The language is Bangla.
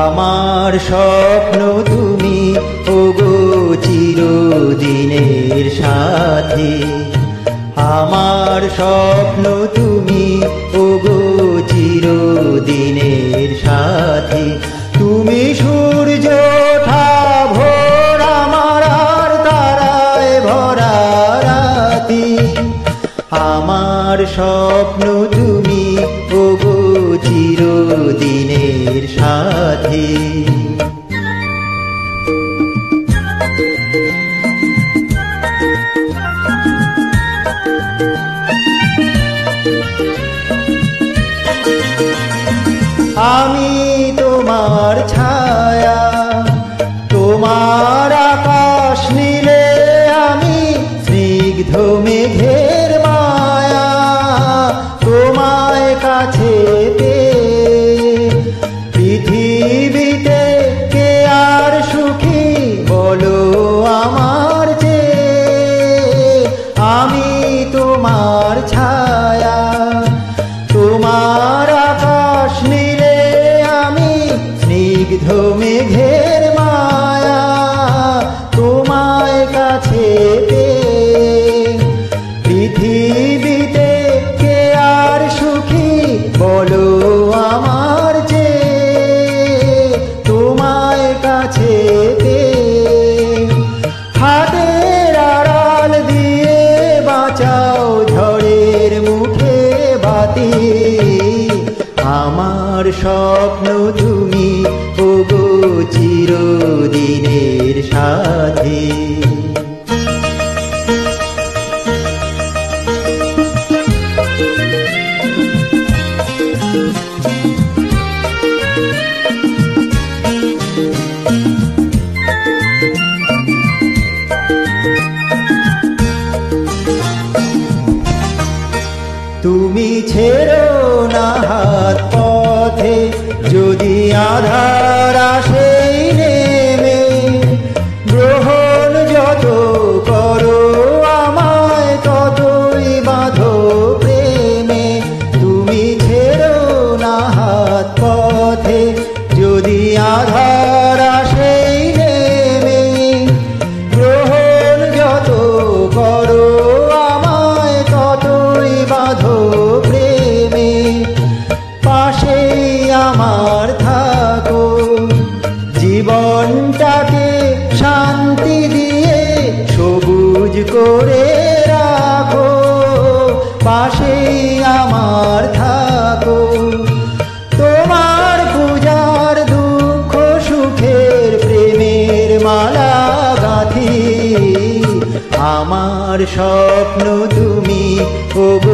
আমার স্বপ্ন তুমি ওগো চিরদিনের সাথী, আমার স্বপ্ন তুমি ওগো চিরদিনের সাথী। তুমি সূর্য ওঠা ভোর, আমার আর তারায় ভরা রাতি। আমার স্বপ্ন তুমি ওগো চিরদিনের সাথী। আমি তোমার ছায়া, তোমার আকাশ নীলে আমি স্নিগ্ধ মেঘের মায়া। তোমায় কাছে পেয়ে পৃথিবীতে কে আর সুখী বলো আমার চেয়ে। আমি তোমার ছায়া, তোমার আকাশ নীলে আমি স্নিগ্ধ মেঘের মায়া। তোমায় কাছে পেয়ে পৃথিবীতে কে আর সুখী বলো আমার চেয়ে। তোমায় কাছে পেয়ে হাতের আড়াল দিয়ে বাঁচাও ঝড়ের মুখে বাতি। আমার স্বপ্ন তুমি ওগো চিরদিনের সাথী। তুমি ছেড়ো না হাত পথে, যদি আধার আসে নেমে। গ্রহণ যত করো আমায় ততই বাঁধো প্রেমে। তুমি ছেড়ো না হাত পথে, যদি আধার আসে নেমে। গ্রহণ যত করো আমায় ততই বাঁধো প্রেমে। পাশেই আমার থাকো, জীবনটাকে শান্তি দিয়ে সবুজ করে রাখো। পাশেই আমার থাকো, তোমার পূজার দুঃখ সুখের প্রেমের মালা গাঁথি। আমার স্বপ্ন তুমি ওগো